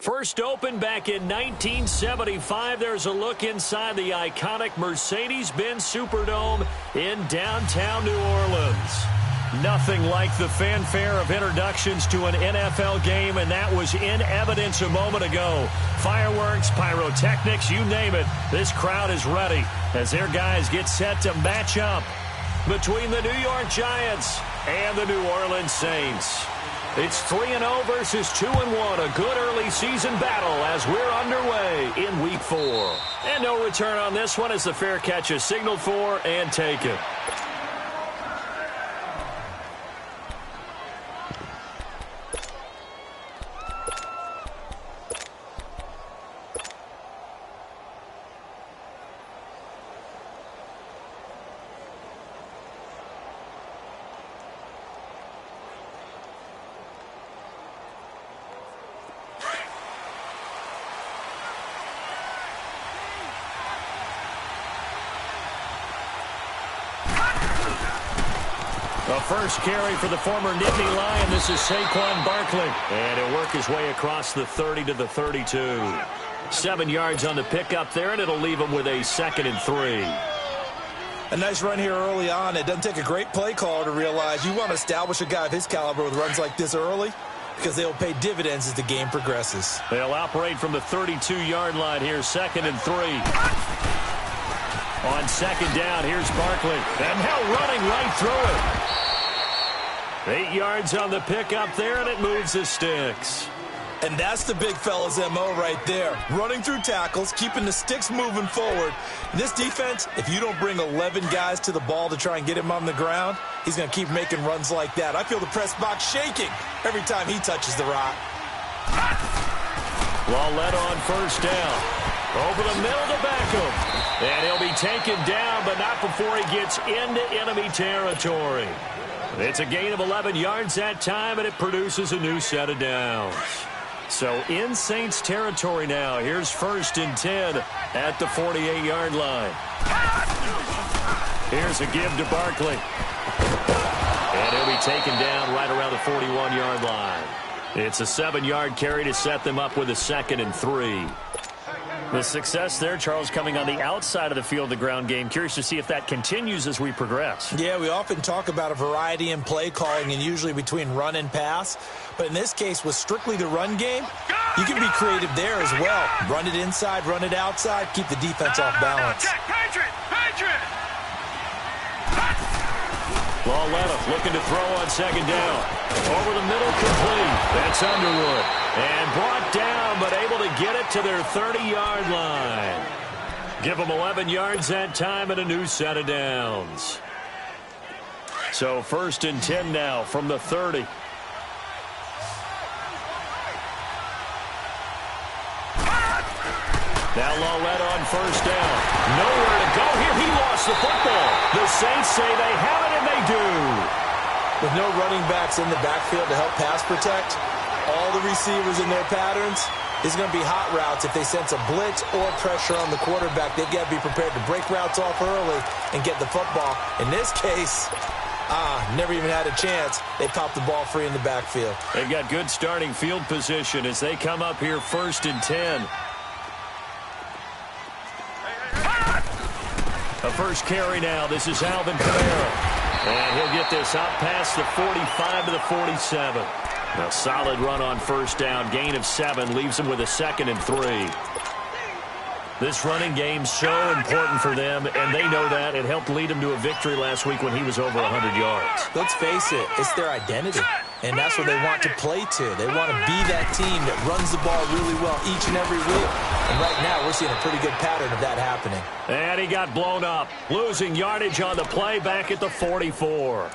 First opened back in 1975, there's a look inside the iconic Mercedes-Benz Superdome in downtown New Orleans. Nothing like the fanfare of introductions to an NFL game, and that was in evidence a moment ago. Fireworks, pyrotechnics, you name it. This crowd is ready as their guys get set to match up between the New York Giants and the New Orleans Saints. It's 3-0 versus 2-1, a good early season battle as we're underway in Week 4. And no return on this one as the fair catch is signaled for and taken. The first carry for the former Nittany Lion. This is Saquon Barkley. And he'll work his way across the 30 to the 32. 7 yards on the pickup there, and it'll leave him with a 2nd and 3. A nice run here early on. It doesn't take a great play caller to realize you want to establish a guy of his caliber with runs like this early because they'll pay dividends as the game progresses. They'll operate from the 32-yard line here, 2nd and 3. On 2nd down, here's Barkley. And now running right through it. 8 yards on the pickup there, and it moves the sticks. And that's the big fella's MO right there. Running through tackles, keeping the sticks moving forward. In this defense, if you don't bring 11 guys to the ball to try and get him on the ground, he's going to keep making runs like that. I feel the press box shaking every time he touches the rock. Led on first down. Over the middle to Beckham. And he'll be taken down, but not before he gets into enemy territory. It's a gain of 11 yards that time, and it produces a new set of downs. So in Saints territory now. Here's 1st and 10 at the 48-yard line. Here's a give to Barkley. And he'll be taken down right around the 41-yard line. It's a 7-yard carry to set them up with a 2nd and 3. The success there, Charles, coming on the outside of the field, the ground game. Curious to see if that continues as we progress. Yeah, we often talk about a variety in play calling and usually between run and pass. But in this case, with strictly the run game, you can be creative there as well. Run it inside, run it outside, keep the defense off balance. Lauletta looking to throw on 2nd down. Over the middle, complete. That's Underwood. And brought down, but able to get it to their 30-yard line. Give them 11 yards that time and a new set of downs. So 1st and 10 now from the 30. Now Lauletta on first down. Nowhere to go here. He lost the football. The Saints say they have it, and they do. With no running backs in the backfield to help pass protect, all the receivers in their patterns, it's going to be hot routes. If they sense a blitz or pressure on the quarterback, they've got to be prepared to break routes off early and get the football. In this case, never even had a chance. They popped the ball free in the backfield. They've got good starting field position as they come up here 1st and 10. A first carry now. This is Alvin Kamara. And he'll get this out past the 45 to the 47. A solid run on first down. Gain of 7 leaves him with a 2nd and 3. This running game's so important for them, and they know that. It helped lead them to a victory last week when he was over 100 yards. Let's face it, it's their identity, and that's what they want to play to. They want to be that team that runs the ball really well each and every week, and right now we're seeing a pretty good pattern of that happening. And he got blown up, losing yardage on the play back at the 44.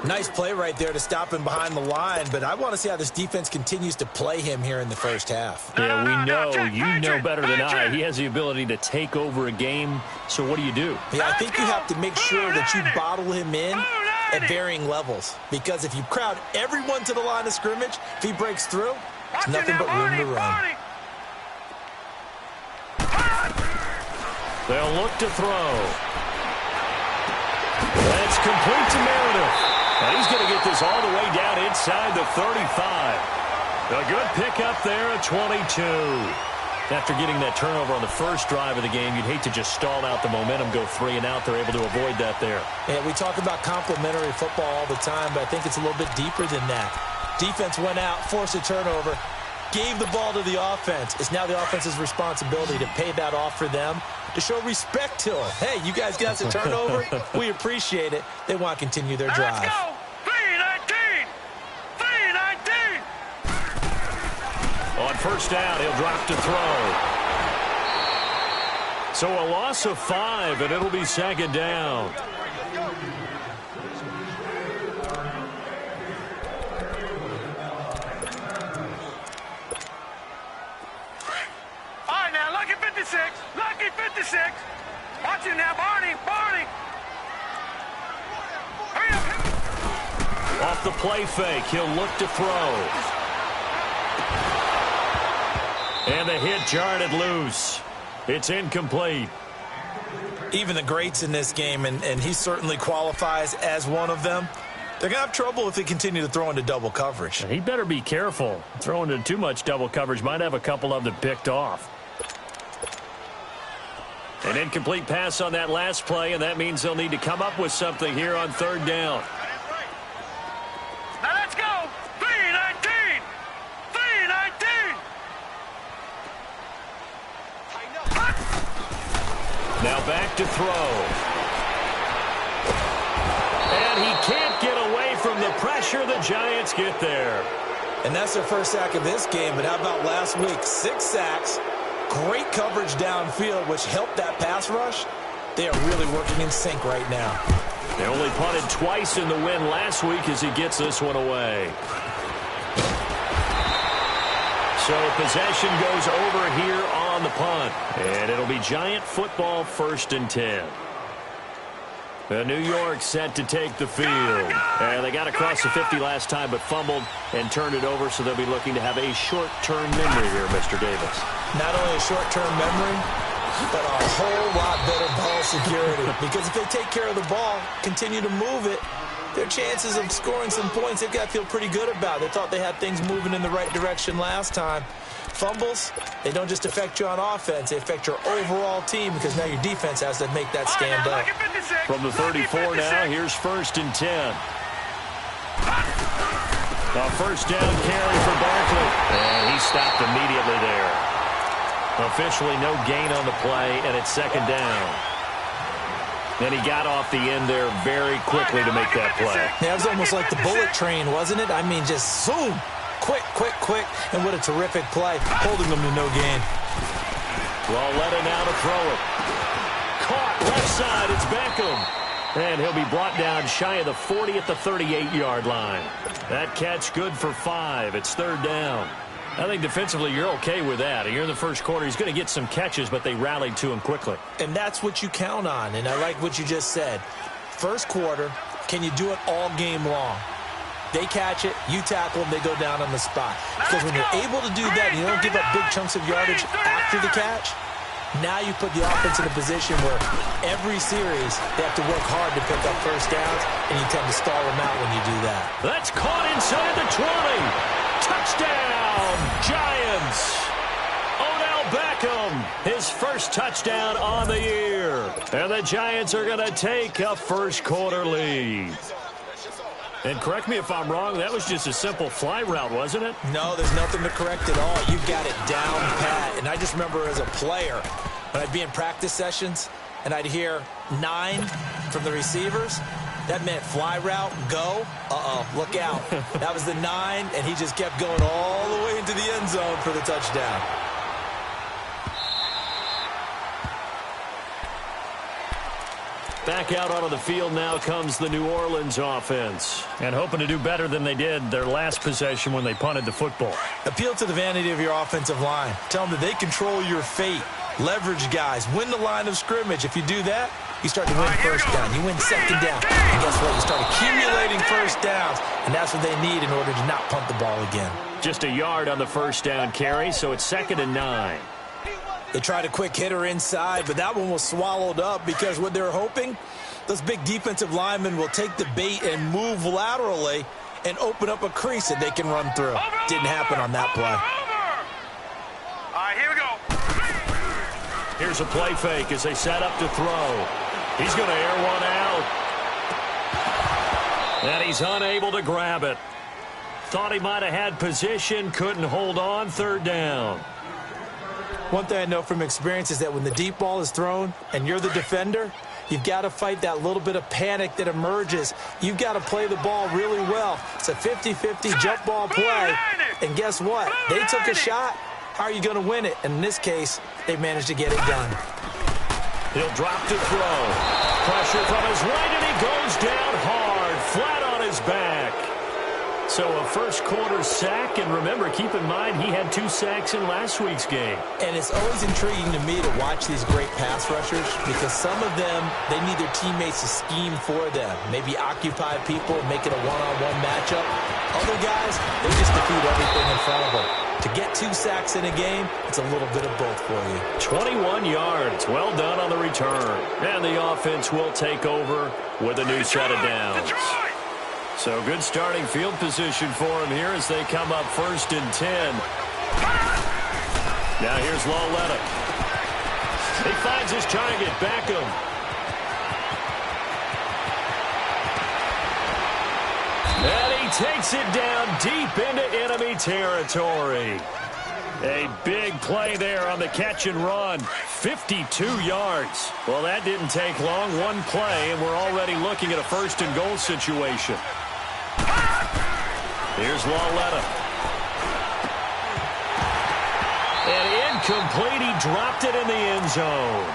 Nice play right there to stop him behind the line, but I want to see how this defense continues to play him here in the first half. Yeah, we know. You know better than I. He has the ability to take over a game, so what do you do? Yeah, I think you have to make sure that you bottle him in at varying levels, because if you crowd everyone to the line of scrimmage, if he breaks through, it's nothing but room to run. They'll look to throw. That's complete to Meredith. And he's going to get this all the way down inside the 35. A good pickup there at 22. After getting that turnover on the first drive of the game, you'd hate to just stall out the momentum, go 3 and out. They're able to avoid that there. And we talk about complementary football all the time, but I think it's a little bit deeper than that. Defense went out, forced a turnover, gave the ball to the offense. It's now the offense's responsibility to pay that off for them, to show respect to them. Hey, you guys got the turnover. We appreciate it. They want to continue their drive. Let's go. 3-19. 3-19. On first down, he'll drop to throw. So a loss of 5, and it'll be second down. All right, now, lucky 56. Lucky 56. Watch him now, Barney. Barney. Hurry up. Off the play fake, he'll look to throw. And the hit jarred it loose. It's incomplete. Even the greats in this game, and he certainly qualifies as one of them, they're going to have trouble if they continue to throw into double coverage. He better be careful. Throwing into too much double coverage might have a couple of them picked off. An incomplete pass on that last play, and that means they'll need to come up with something here on third down. Now let's go. 3-19. 3-19. Now back to throw. And he can't get away from the pressure. The Giants get there. And that's their first sack of this game, but how about last week? 6 sacks, great coverage downfield, which helped that pass rush. They are really working in sync right now. They only punted twice in the win last week as he gets this one away. So possession goes over here on the punt. And it'll be Giant football, 1st and 10. New York set to take the field. And they got across the 50 last time but fumbled and turned it over, so they'll be looking to have a short-term memory here, Mr. Davis. Not only a short-term memory, but a whole lot better ball security. Because if they take care of the ball, continue to move it, their chances of scoring some points, they've got to feel pretty good about. They thought they had things moving in the right direction last time. Fumbles, they don't just affect you on offense, they affect your overall team because now your defense has to make that stand up. From the 34 now, here's 1st and 10. A first down carry for Barkley. And he stopped immediately there. Officially no gain on the play, and it's 2nd down. Then he got off the end there very quickly to make that play. Yeah, it was almost like the bullet train, wasn't it? I mean, just zoom. Quick, quick, quick. And what a terrific play, holding them to no gain. Well, let him out to throw it. Caught left side. It's Beckham. And he'll be brought down shy of the 40 at the 38-yard line. That catch good for 5. It's 3rd down. I think defensively you're okay with that. You're in the first quarter. He's going to get some catches, but they rallied to him quickly. And that's what you count on. And I like what you just said. First quarter, can you do it all game long? They catch it, you tackle them, they go down on the spot. Because when you're able to do that and you don't give up big chunks of yardage after the catch, now you put the offense in a position where every series they have to work hard to pick up first downs, and you tend to stall them out when you do that. That's caught inside the 20. Touchdown, Giants. Odell Beckham, his first touchdown on the year. And the Giants are going to take a first quarter lead. And correct me if I'm wrong, that was just a simple fly route, wasn't it? No, there's nothing to correct at all. You've got it down pat. And I just remember as a player, when I'd be in practice sessions, and I'd hear 9 from the receivers, that meant fly route, go. Uh-oh, look out. That was the 9, and he just kept going all the way into the end zone for the touchdown. Back out onto the field now comes the New Orleans offense. And hoping to do better than they did their last possession when they punted the football. Appeal to the vanity of your offensive line. Tell them that they control your fate. Leverage guys. Win the line of scrimmage. If you do that, you start to win first down. You win second down. And guess what? You start accumulating first downs. And that's what they need in order to not punt the ball again. Just a yard on the first down carry, so it's 2nd and 9. They tried a quick hitter inside, but that one was swallowed up because what they're hoping, those big defensive linemen will take the bait and move laterally and open up a crease that they can run through. Didn't happen on that play. All right, here we go. Here's a play fake as they set up to throw. He's going to air one out. And he's unable to grab it. Thought he might have had position, couldn't hold on, third down. One thing I know from experience is that when the deep ball is thrown and you're the defender, you've got to fight that little bit of panic that emerges. You've got to play the ball really well. It's a 50-50 jump ball play. And guess what? They took a shot. How are you going to win it? And in this case, they managed to get it done. He'll drop to throw. Pressure from his right, and he goes down hard, flat on his back. So a first quarter sack, and remember, keep in mind, he had 2 sacks in last week's game. And it's always intriguing to me to watch these great pass rushers because some of them, they need their teammates to scheme for them. Maybe occupy people and make it a one-on-one matchup. Other guys, they just defeat everything in front of them. To get 2 sacks in a game, it's a little bit of both for you. 21 yards. Well done on the return. And the offense will take over with a new set of downs. So good starting field position for him here as they come up 1st and 10. Now here's Lawletta. He finds his target, Beckham. And he takes it down deep into enemy territory. A big play there on the catch and run. 52 yards. Well, that didn't take long. One play, and we're already looking at a 1st and goal situation. Here's Lawletta. And incomplete. He dropped it in the end zone.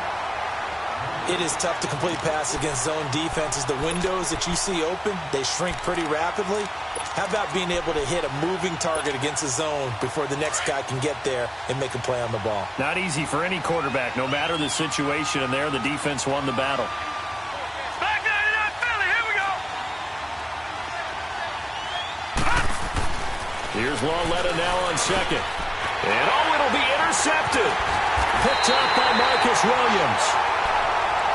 It is tough to complete pass against zone defenses. The windows that you see open, they shrink pretty rapidly. How about being able to hit a moving target against a zone before the next guy can get there and make a play on the ball? Not easy for any quarterback, no matter the situation, and there the defense won the battle. Back 99 Philly, here we go. Here's Lawletta now on 2nd. And it'll be intercepted. Picked up by Marcus Williams.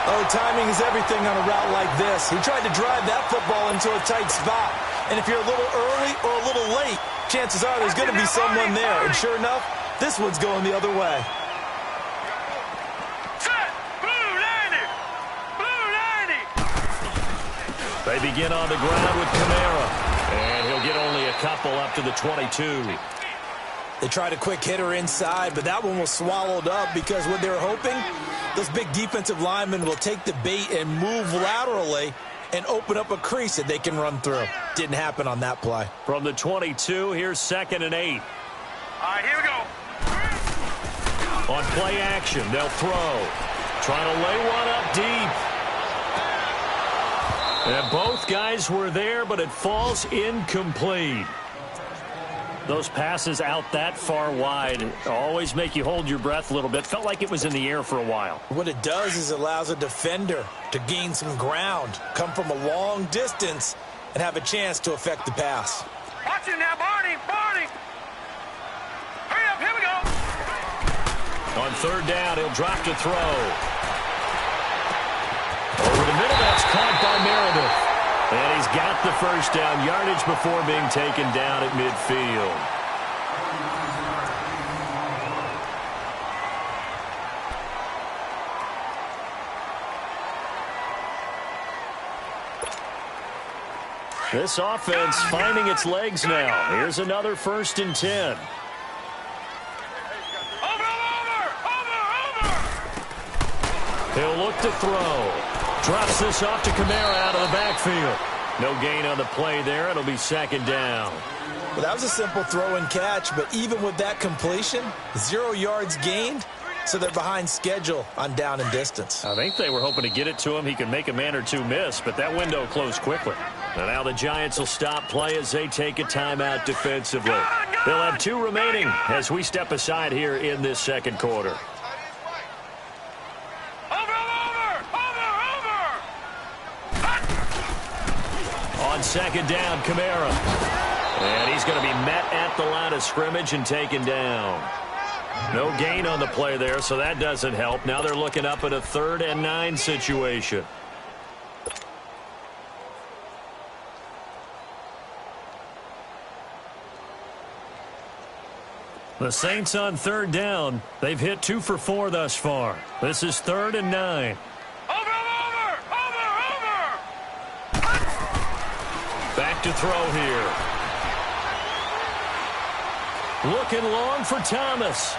Oh, timing is everything on a route like this. He tried to drive that football into a tight spot. And if you're a little early or a little late, chances are there's going to be someone there. And sure enough, this one's going the other way. Set. Blue 90. Blue 90. They begin on the ground with Kamara. And he'll get only a couple up to the 22. They tried a quick hitter inside, but that one was swallowed up because what they were hoping, those big defensive linemen will take the bait and move laterally and open up a crease that they can run through. Didn't happen on that play. From the 22, here's 2nd and 8. All right, here we go. On play action, they'll throw. Trying to lay one up deep. And both guys were there, but it falls incomplete. Those passes out that far wide always make you hold your breath a little bit. Felt like it was in the air for a while. What it does is it allows a defender to gain some ground, come from a long distance, and have a chance to affect the pass. Watch him now, Barney. Barney. Hurry up, here we go. On 3rd down, he'll drop to throw. Over the middle, that's caught by Meredith. And he's got the 1st down yardage before being taken down at midfield. This offense finding its legs now. Here's another 1st and 10. Over. He'll look to throw. Drops this off to Kamara out of the backfield. No gain on the play there. It'll be 2nd down. Well, that was a simple throw and catch, but even with that completion, 0 yards gained, so they're behind schedule on down and distance. I think they were hoping to get it to him. He could make a man or two miss, but that window closed quickly. And now the Giants will stop play as they take a timeout defensively. They'll have 2 remaining as we step aside here in this 2nd quarter. On 2nd down, Kamara. And he's going to be met at the line of scrimmage and taken down. No gain on the play there, so that doesn't help. Now they're looking up at a 3rd and 9 situation. The Saints on third down. They've hit 2 for 4 thus far. This is 3rd and 9. Over! Back to throw here. Looking long for Thomas.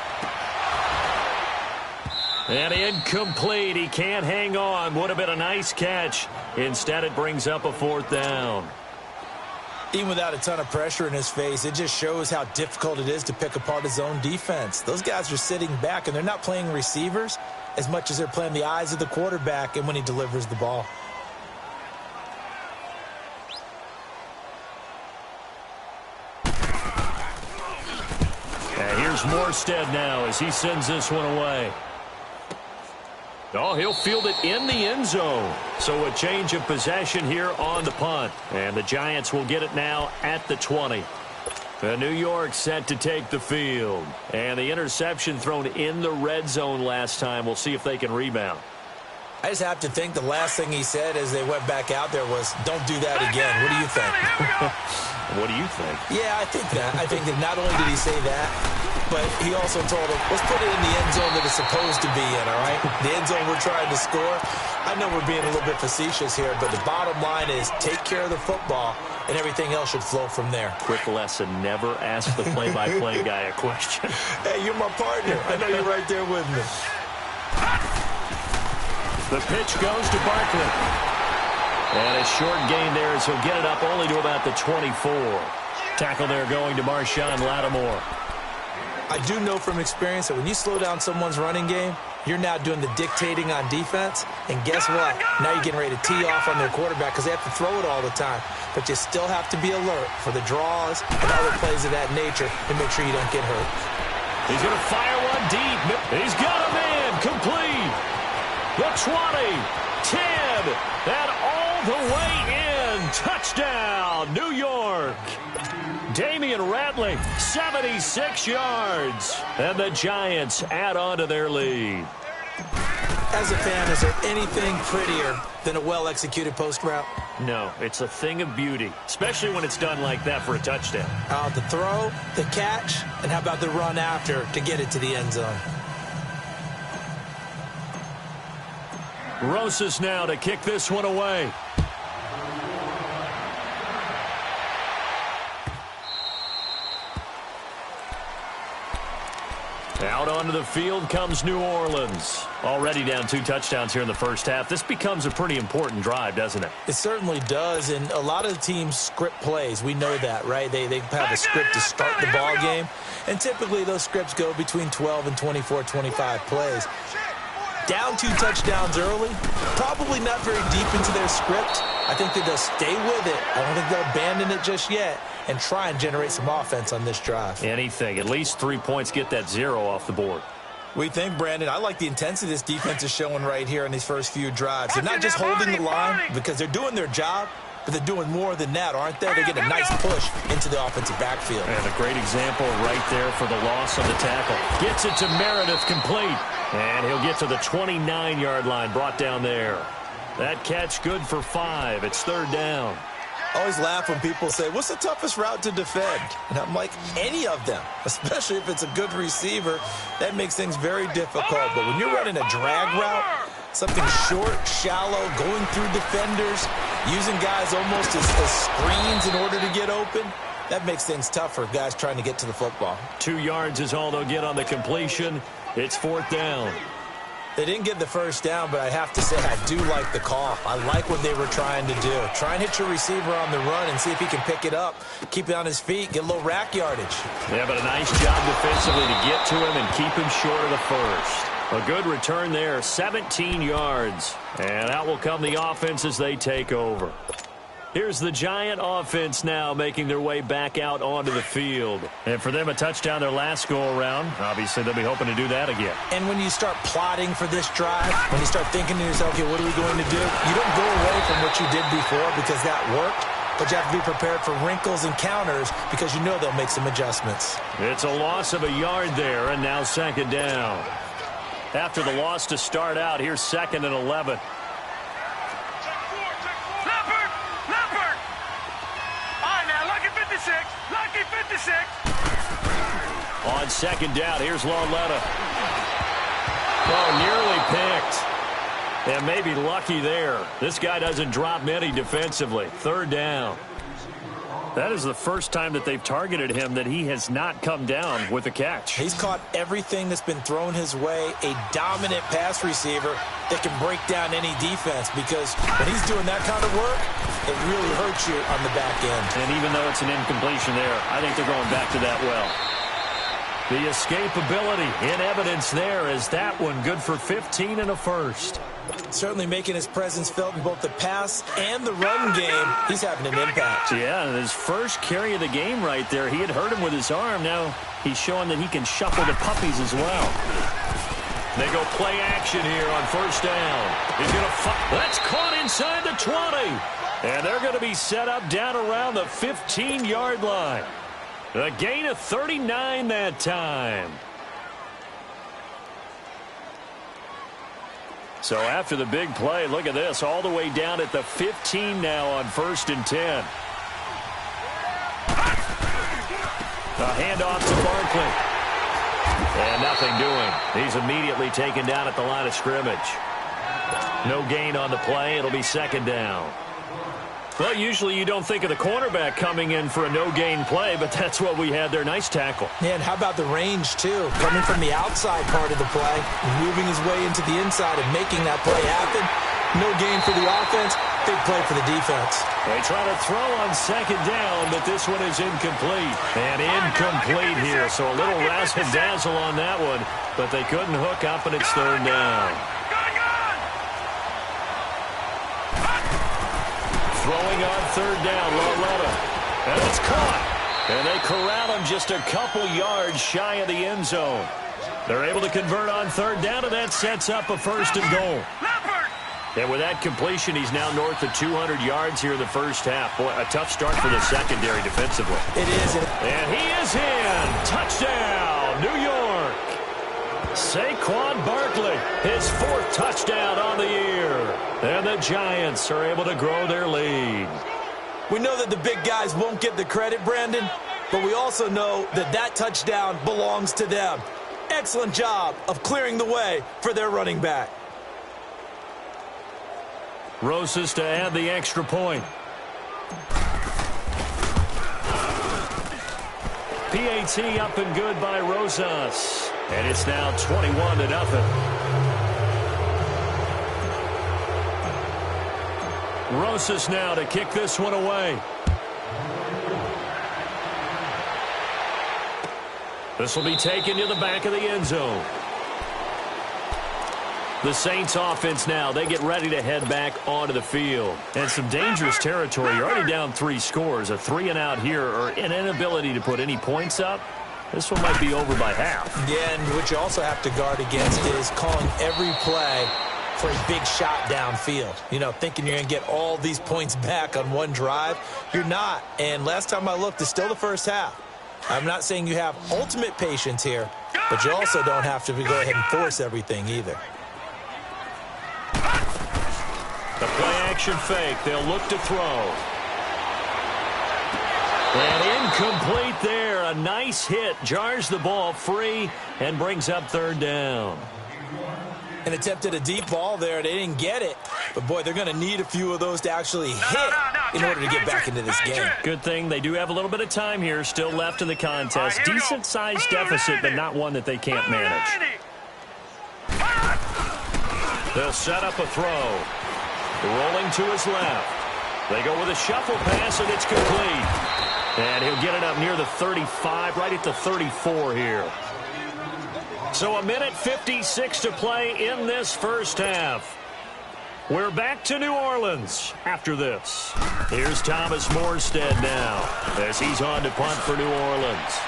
And incomplete. He can't hang on. Would have been a nice catch. Instead, it brings up a 4th down. Even without a ton of pressure in his face, it just shows how difficult it is to pick apart his own defense. Those guys are sitting back, and they're not playing receivers as much as they're playing the eyes of the quarterback and when he delivers the ball. And here's Morstead now as he sends this one away. Oh, he'll field it in the end zone. So a change of possession here on the punt. And the Giants will get it now at the 20. New York set to take the field. And the interception thrown in the red zone last time. We'll see if they can rebound. I just have to think the last thing he said as they went back out there was, don't do that again. What do you think? What do you think? Yeah, I think that. I think that not only did he say that, but he also told him, let's put it in the end zone that it's supposed to be in, all right? The end zone we're trying to score. I know we're being a little bit facetious here, but the bottom line is take care of the football, and everything else should flow from there. Quick lesson, never ask the play-by-play guy a question. Hey, you're my partner. I know you're right there with me. The pitch goes to Barkley. And a short gain there as he'll get it up only to about the 24. Tackle there going to Marshawn Lattimore. I do know from experience that when you slow down someone's running game, you're now doing the dictating on defense. And guess what? Now you're getting ready to tee off on their quarterback because they have to throw it all the time. But you still have to be alert for the draws and other plays of that nature and make sure you don't get hurt. He's going to fire one deep. He's got him in. Complete. The 20, 10, and all the way in. Touchdown, New York. Damian Ratley, 76 yards. And the Giants add on to their lead. As a fan, is there anything prettier than a well-executed post route? No, it's a thing of beauty, especially when it's done like that for a touchdown. The throw, the catch, and how about the run after to get it to the end zone? Rosas now to kick this one away. Out onto the field comes New Orleans. Already down 2 touchdowns here in the first half. This becomes a pretty important drive, doesn't it? It certainly does, and a lot of the teams script plays. We know that, right? They have a script to start the ball game, and typically those scripts go between 12 and 24, 25 plays. Down 2 touchdowns early, probably not very deep into their script. I think that they'll stay with it. I don't think they'll abandon it just yet and try and generate some offense on this drive. Anything. At least 3 points, get that 0 off the board. We think, Brandon, I like the intensity this defense is showing right here in these first few drives. They're not just holding the line because they're doing their job, but they're doing more than that, aren't they? They're getting a nice push into the offensive backfield. And a great example right there for the loss of the tackle. Gets it to Meredith, complete. And he'll get to the 29-yard line, brought down there. That catch good for 5. It's 3rd down. I always laugh when people say, what's the toughest route to defend? And I'm like, any of them, especially if it's a good receiver. That makes things very difficult. But when you're running a drag route, something short, shallow, going through defenders, using guys almost as screens in order to get open, that makes things tough for guys trying to get to the football. 2 yards is all they'll get on the completion. It's 4th down. They didn't get the first down, but I have to say I do like the call. I like what they were trying to do. Try and hit your receiver on the run and see if he can pick it up, keep it on his feet, get a little rack yardage. Yeah, but a nice job defensively to get to him and keep him short of the first. A good return there, 17 yards. And out will come the offense as they take over. Here's the Giant offense now making their way back out onto the field. And for them, a touchdown their last go-around. Obviously, they'll be hoping to do that again. And when you start plotting for this drive, when you start thinking to yourself, okay, what are we going to do? You don't go away from what you did before because that worked, but you have to be prepared for wrinkles and counters because you know they'll make some adjustments. It's a loss of a yard there, and now 2nd down. After the loss to start out, here's 2nd and 11. On on second down. Here's Lauletta. Oh, nearly picked. And maybe lucky there. This guy doesn't drop many defensively. Third down. That is the first time that they've targeted him that he has not come down with a catch. He's caught everything that's been thrown his way. A dominant pass receiver that can break down any defense, because when he's doing that kind of work, it really hurts you on the back end. And even though it's an incompletion there, I think they're going back to that well. The escapability in evidence there is that one good for 15 and a first. Certainly making his presence felt in both the pass and the run game. He's having an impact. Yeah, his first carry of the game right there, he had hurt him with his arm. Now he's showing that he can shuffle the puppies as well. They go play action here on first down. He's going to that's caught inside the 20. And they're going to be set up down around the 15-yard line. A gain of 39 that time. So after the big play, look at this, all the way down at the 15 now on 1st and 10. A handoff to Barkley. And nothing doing. He's immediately taken down at the line of scrimmage. No gain on the play. It'll be second down. Well, usually you don't think of the cornerback coming in for a no-gain play, but that's what we had there. Nice tackle. Yeah, and how about the range, too? Coming from the outside part of the play, moving his way into the inside and making that play happen. No gain for the offense, big play for the defense. They try to throw on second down, but this one is incomplete. And incomplete here, so a little razzle-dazzle on that one, but they couldn't hook up, and it's third down. Throwing on third down, Lauletta. And it's caught. And they corral him just a couple yards shy of the end zone. They're able to convert on third down, and that sets up a first and goal. And with that completion, he's now north of 200 yards here in the first half. Boy, a tough start for the secondary defensively. It is. And he is in. Touchdown, New York. Saquon Barkley, his 4th touchdown on the year. And the Giants are able to grow their lead. We know that the big guys won't get the credit, Brandon, but we also know that that touchdown belongs to them. Excellent job of clearing the way for their running back. Rosas to add the extra point. PAT up and good by Rosas. And it's now 21-0. Rosas now to kick this one away. This will be taken to the back of the end zone. The Saints offense now, they get ready to head back onto the field. And some dangerous territory. You're already down 3 scores. A 3-and-out here, or an inability to put any points up. This one might be over by half. Yeah, and what you also have to guard against is calling every play for a big shot downfield. You know, thinking you're going to get all these points back on one drive. You're not. And last time I looked, it's still the first half. I'm not saying you have ultimate patience here, but you also don't have to go ahead and force everything either. The play-action fake. They'll look to throw. And incomplete there. A nice hit. Jars the ball free and brings up third down. And attempted a deep ball there. They didn't get it. But, boy, they're going to need a few of those to actually hit in order to get back into this game. Good thing they do have a little bit of time here still left in the contest. Decent-sized deficit, but not one that they can't manage. They'll set up a throw. Rolling to his left. They go with a shuffle pass, and it's complete. And he'll get it up near the 35, right at the 34 here. So 1:56 to play in this first half. We're back to New Orleans after this. Here's Thomas Morstead now as he's on to punt for New Orleans.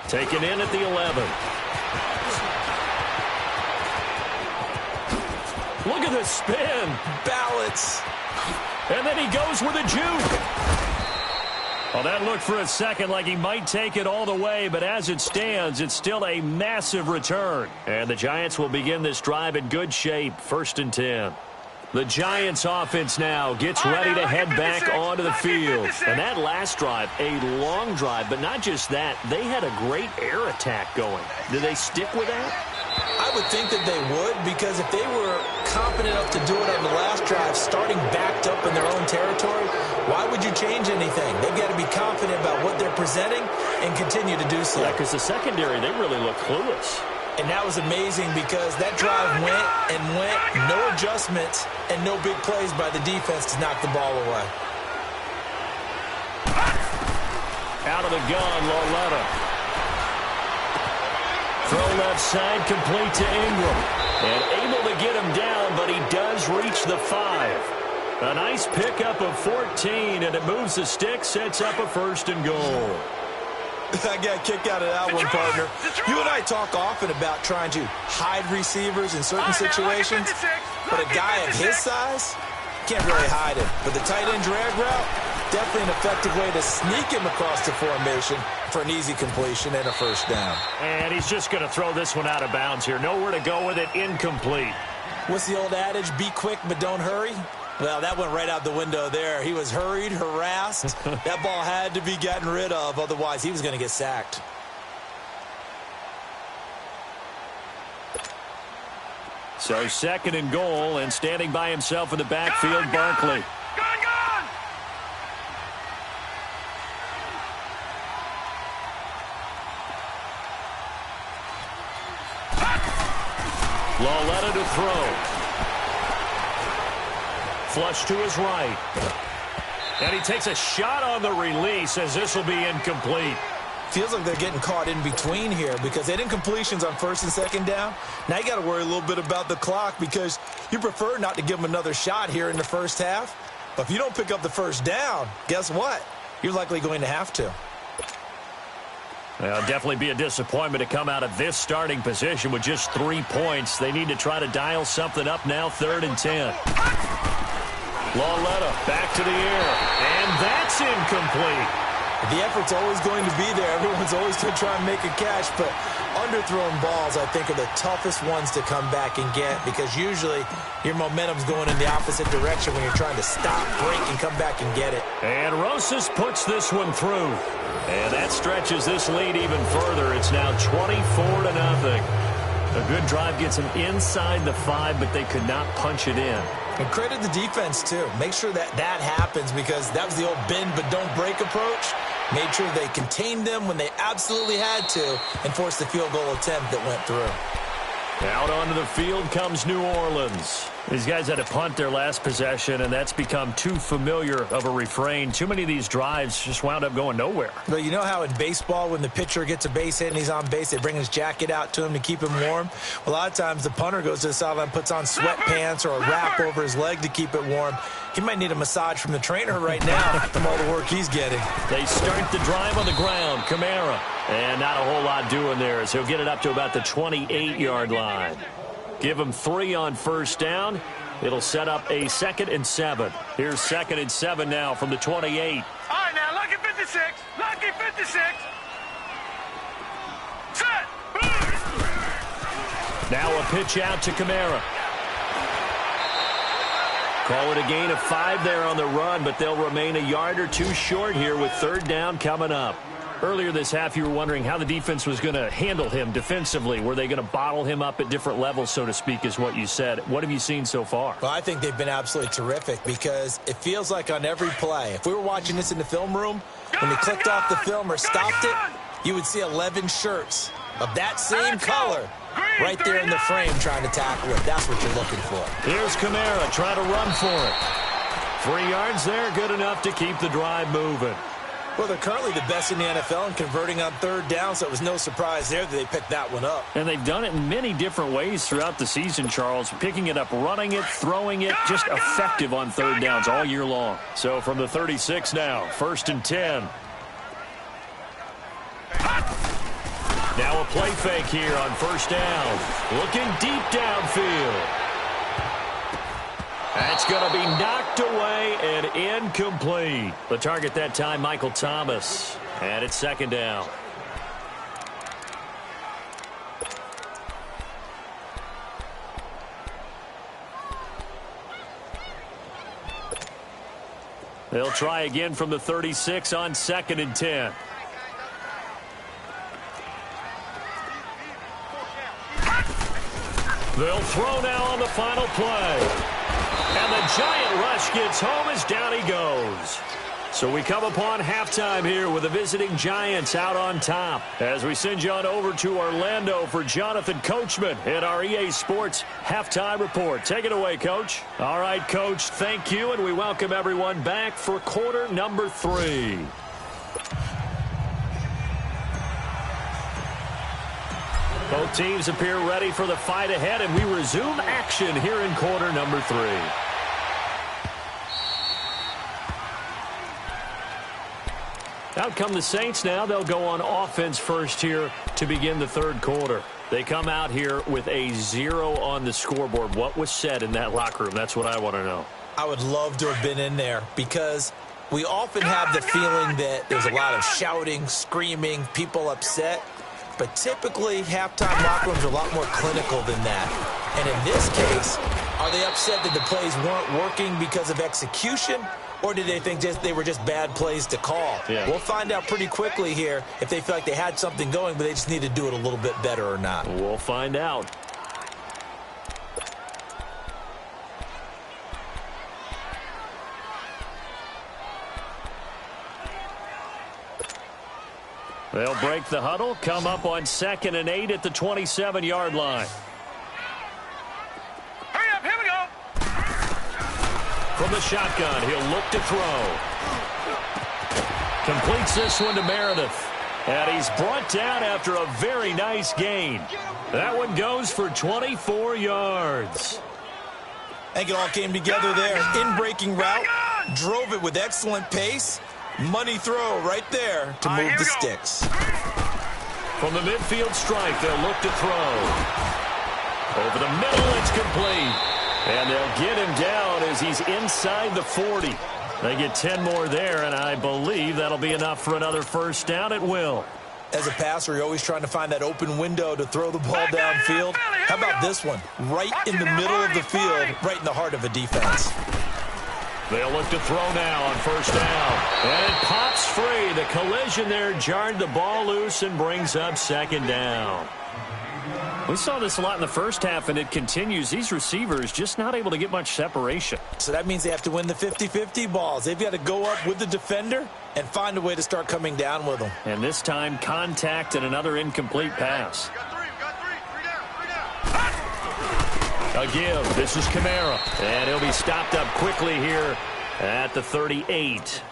Taken in at the 11. Look at the spin. Balance. And then he goes with a juke. Well, that looked for a second like he might take it all the way, but as it stands, it's still a massive return. And the Giants will begin this drive in good shape, 1st and 10. The Giants offense now gets ready to head back onto the field. And that last drive, a long drive, but not just that. They had a great air attack going. Do they stick with that? I would think that they would, because if they were confident enough to do it on the last drive, starting backed up in their own territory, why would you change anything? They've got to be confident about what they're presenting and continue to do so. Yeah, because the secondary, they really look clueless. And that was amazing because that drive went and went, no adjustments and no big plays by the defense to knock the ball away. Out of the gun, Loletta. Throw left side, complete to Ingram. And able to get him down, but he does reach the 5. A nice pickup of 14, and it moves the stick, sets up a 1st and goal. I got a kick out of that one, partner. You and I talk often about trying to hide receivers in certain situations, but a guy of his size can't really hide him. But the tight end drag route, definitely an effective way to sneak him across the formation for an easy completion and a 1st down. And he's just going to throw this one out of bounds here. Nowhere to go with it, incomplete. What's the old adage? Be quick, but don't hurry. Well, that went right out the window there. He was hurried, harassed. That ball had to be gotten rid of, otherwise he was going to get sacked. So 2nd and goal, and standing by himself in the backfield, Barkley. Gone! Loletta to throw. Flush to his right. And he takes a shot on the release as this will be incomplete. Feels like they're getting caught in between here because they didn't completions on 1st and 2nd down. Now you got to worry a little bit about the clock because you prefer not to give them another shot here in the 1st half. But if you don't pick up the 1st down, guess what? You're likely going to have to. Well, definitely be a disappointment to come out of this starting position with just 3 points. They need to try to dial something up now, 3rd and 10. Loletta back to the air, and that's incomplete. The effort's always going to be there. Everyone's always going to try and make a catch, but underthrown balls, I think, are the toughest ones to come back and get because usually your momentum's going in the opposite direction when you're trying to stop, break, and come back and get it. And Rosas puts this one through. And that stretches this lead even further. It's now 24-0. A good drive gets them inside the 5, but they could not punch it in. And credit the defense, too. Make sure that that happens because that was the old bend but don't break approach. Made sure they contained them when they absolutely had to and forced the field goal attempt that went through. Out onto the field comes New Orleans. These guys had to punt their last possession, and that's become too familiar of a refrain. Too many of these drives just wound up going nowhere. Well, you know how in baseball when the pitcher gets a base hit and he's on base, they bring his jacket out to him to keep him warm? Well, a lot of times the punter goes to the sideline, puts on sweatpants or a wrap over his leg to keep it warm. He might need a massage from the trainer right now from all the work he's getting. They start the drive on the ground. Kamara. And not a whole lot doing there as he'll get it up to about the 28-yard line. Give him 3 on 1st down. It'll set up a 2nd and 7. Here's 2nd and 7 now from the 28. All right, now, lucky 56. Lucky 56. Set. Now a pitch out to Kamara. Call it a gain of 5 there on the run, but they'll remain a yard or 2 short here with 3rd down coming up. Earlier this half, you were wondering how the defense was going to handle him defensively. Were they going to bottle him up at different levels, so to speak, is what you said. What have you seen so far? Well, I think they've been absolutely terrific because it feels like on every play, if we were watching this in the film room, when they clicked off the film or stopped it, you would see 11 shirts of that same color right there in the frame trying to tackle it. That's what you're looking for. Here's Kamara trying to run for it. 3 yards there, good enough to keep the drive moving. Well, they're currently the best in the NFL in converting on 3rd down, so it was no surprise there that they picked that one up. And they've done it in many different ways throughout the season, Charles. Picking it up, running it, throwing it, just effective on 3rd downs all year long. So from the 36 now, 1st and 10. Now a play fake here on 1st down. Looking deep downfield. That's going to be knocked away and incomplete. The target that time, Michael Thomas. And it's 2nd down. They'll try again from the 36 on 2nd and 10. They'll throw now on the final play. And the giant rush gets home as down he goes. So we come upon halftime here with the visiting Giants out on top. As we send you on over to Orlando for Jonathan Coachman in our EA Sports Halftime Report. Take it away, Coach. All right, Coach, thank you, and we welcome everyone back for quarter number 3. Both teams appear ready for the fight ahead, and we resume action here in quarter number 3. Out come the Saints now. They'll go on offense first here to begin the 3rd quarter. They come out here with a 0 on the scoreboard. What was said in that locker room? That's what I want to know. I would love to have been in there because we often have the feeling that there's a lot of shouting, screaming, people upset. But typically, halftime locker rooms are a lot more clinical than that. And in this case, are they upset that the plays weren't working because of execution? Or did they think they were just bad plays to call? Yeah. We'll find out pretty quickly here if they feel like they had something going, but they just need to do it a little bit better or not. We'll find out. They'll break the huddle, come up on 2nd and 8 at the 27-yard line. Hurry up, here we go. From the shotgun, he'll look to throw. Completes this one to Meredith. And he's brought down after a very nice gain. That one goes for 24 yards. I think it all came together there. In-breaking route, drove it with excellent pace. Money throw right there to move the sticks. From the midfield stripe, they'll look to throw. Over the middle, it's complete. And they'll get him down as he's inside the 40. They get 10 more there, and I believe that'll be enough for another first down at will. As a passer, you're always trying to find that open window to throw the ball downfield. How about this one? Right in the middle of the field, right in the heart of a defense. They'll look to throw now on first down. And it pops free. The collision there jarred the ball loose and brings up 2nd down. We saw this a lot in the first half, and it continues. These receivers just not able to get much separation. So that means they have to win the 50-50 balls. They've got to go up with the defender and find a way to start coming down with them. And this time, contact and another incomplete pass. A give. This is Kamara. And he'll be stopped up quickly here at the 38.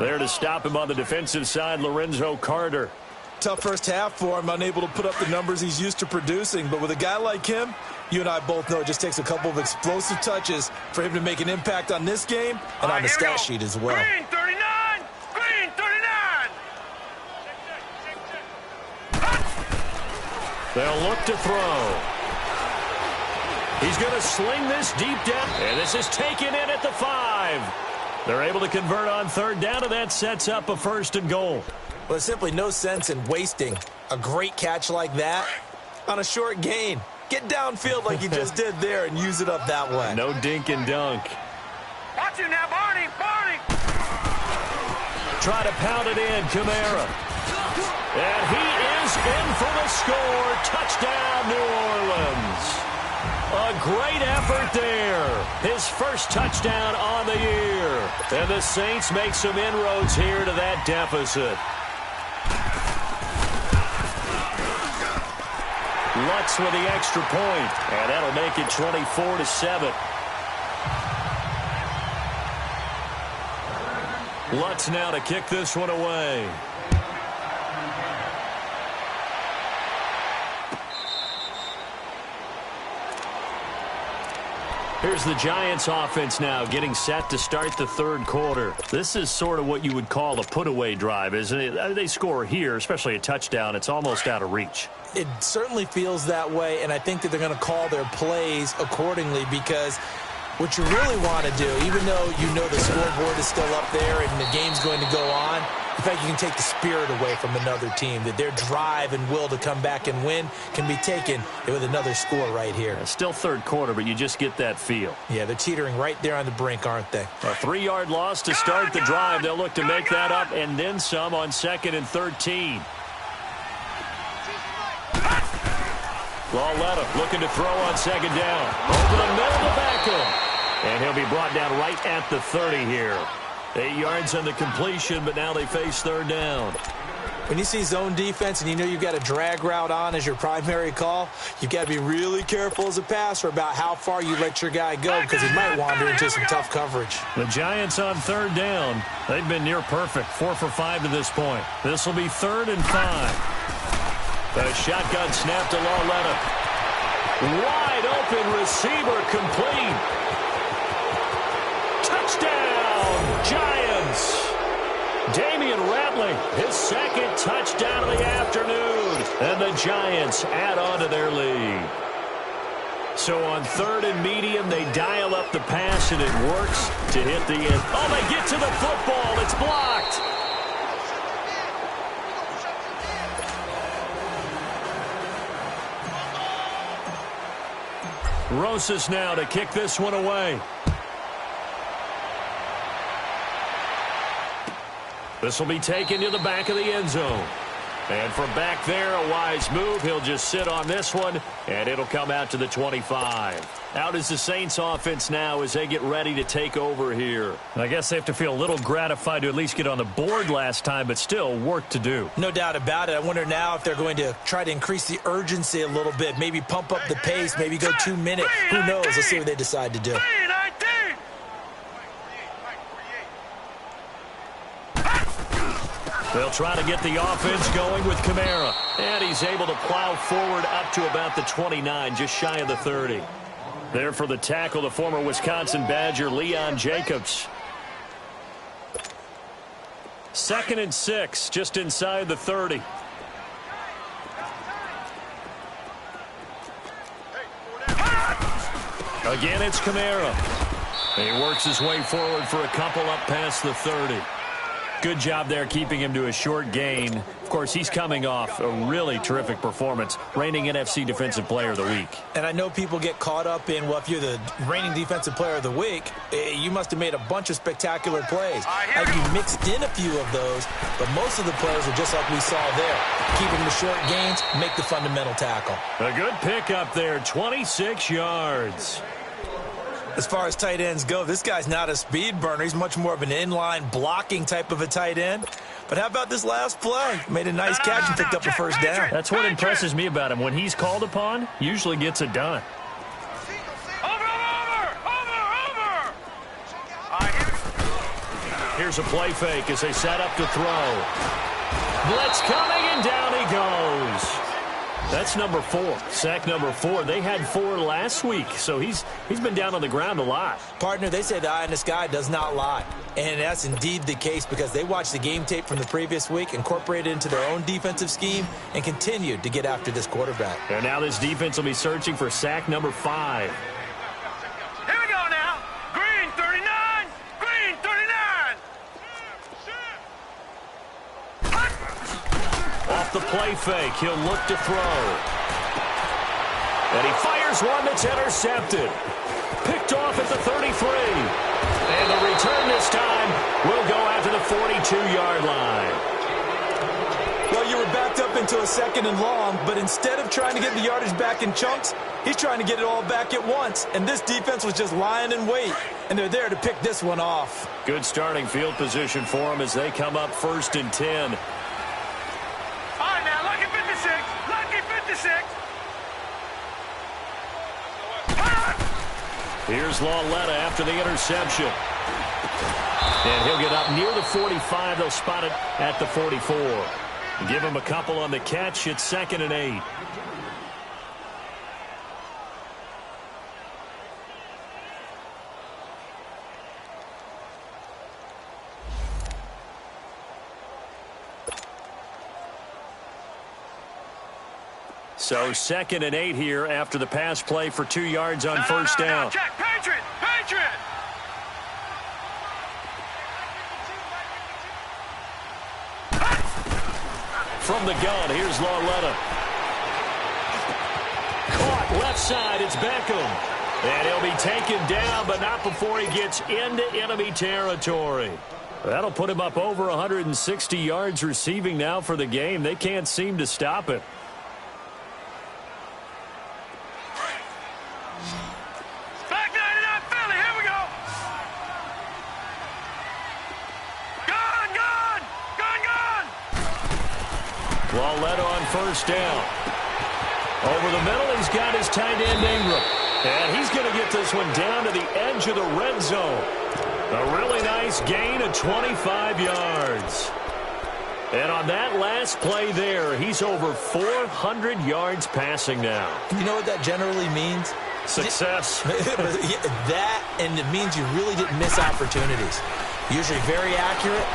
There to stop him on the defensive side, Lorenzo Carter. Tough first half for him, unable to put up the numbers he's used to producing. But with a guy like him, you and I both know it just takes a couple of explosive touches for him to make an impact on this game and on the stat sheet as well. Green 39! Green 39! They'll look to throw. He's going to sling this deep down, and this is taken in at the 5. They're able to convert on 3rd down, and that sets up a 1st and goal. Well, there's simply no sense in wasting a great catch like that on a short gain. Get downfield like you just did there and use it up that way. No dink and dunk. Watch him now, Barney! Barney! Try to pound it in, Kamara. And he is in for the score. Touchdown, New Orleans. A great effort there. His first touchdown on the year. And the Saints make some inroads here to that deficit. Lutz with the extra point, and that'll make it 24-7. Lutz now to kick this one away. Here's the Giants offense now getting set to start the 3rd quarter. This is sort of what you would call a put-away drive, isn't it? They score here, especially a touchdown. It's almost out of reach. It certainly feels that way, and I think that they're going to call their plays accordingly because what you really want to do, even though you know the scoreboard is still up there and the game's going to go on, In fact, you can take the spirit away from another team, that their drive and will to come back and win can be taken with another score right here. Still third quarter, but you just get that feel. Yeah, they're teetering right there on the brink, aren't they? A 3-yard loss to start the drive. They'll look to make that up and then some on 2nd and 13. Lauletta looking to throw on 2nd down. Over the middle to Beckham. And he'll be brought down right at the 30 here. 8 yards on the completion, but now they face 3rd down. When you see zone defense and you know you've got a drag route on as your primary call, you've got to be really careful as a passer about how far you let your guy go because he might wander into some tough coverage. The Giants on 3rd down. They've been near perfect, 4 for 5 to this point. This will be 3rd and 5. The shotgun snap to Lauletta. Wide open receiver complete. Touchdown, Giants. Damian Ratley, his 2nd touchdown of the afternoon. And the Giants add on to their lead. So on 3rd and medium, they dial up the pass, and it works to hit the end. Oh, they get to the football. It's blocked. Rosas now to kick this one away. This will be taken to the back of the end zone. And from back there, a wise move. He'll just sit on this one, and it'll come out to the 25. Out is the Saints offense now as they get ready to take over here. I guess they have to feel a little gratified to at least get on the board last time, but still work to do. No doubt about it. I wonder now if they're going to try to increase the urgency a little bit, maybe pump up the pace, maybe go 2 minutes. Who knows? Let's see what they decide to do. They'll try to get the offense going with Kamara. And he's able to plow forward up to about the 29, just shy of the 30. There for the tackle, the former Wisconsin Badger, Leon Jacobs. 2nd and 6, just inside the 30. Again, it's Kamara. He works his way forward for a couple up past the 30. Good job there keeping him to a short gain. Of course, he's coming off a really terrific performance, reigning NFC Defensive Player of the Week. And I know people get caught up in, well, if you're the reigning Defensive Player of the Week, you must have made a bunch of spectacular plays. Like you mixed in a few of those, but most of the plays are just like we saw there. Keep them to short gains, make the fundamental tackle. A good pick up there, 26 yards. As far as tight ends go, this guy's not a speed burner. He's much more of an inline blocking type of a tight end. But how about this last play? Made a nice catch and picked up a 1st down. That's what impresses me about him. When he's called upon, usually gets it done. Over! Here's a play fake as they set up to throw. Blitz coming, and down he goes. That's number 4, sack number 4. They had 4 last week, so he's been down on the ground a lot. Partner, they say the eye in the sky does not lie. And that's indeed the case because they watched the game tape from the previous week, incorporated it into their own defensive scheme, and continued to get after this quarterback. And now this defense will be searching for sack number 5. Here we go now. Green 39. Green 39. Off the play fake, he'll look to throw. And he fires one that's intercepted. Picked off at the 33. And the return this time will go out to the 42-yard line. Well, you were backed up into a 2nd and long, but instead of trying to get the yardage back in chunks, he's trying to get it all back at once. And this defense was just lying in wait, and they're there to pick this one off. Good starting field position for him as they come up 1st and 10. All right, now, lucky 56. Lucky 56. Here's Lauletta after the interception. And he'll get up near the 45. They'll spot it at the 44. Give him a couple on the catch. It's 2nd and 8. So 2nd and 8 here after the pass play for 2 yards on 1st down. Check, Patriot! from the gun. Here's Lauletta. Caught left side. It's Beckham. And he'll be taken down, but not before he gets into enemy territory. That'll put him up over 160 yards receiving now for the game. They can't seem to stop it. Back 99 Philly, here we go. Gun. Lauletta on first down. Over the middle, he's got his tight end Ingram. And he's going to get this one down to the edge of the red zone. A really nice gain of 25 yards. And on that last play there, he's over 400 yards passing now. You know what that generally means? Success. That, and it means you really didn't miss opportunities. Usually very accurate.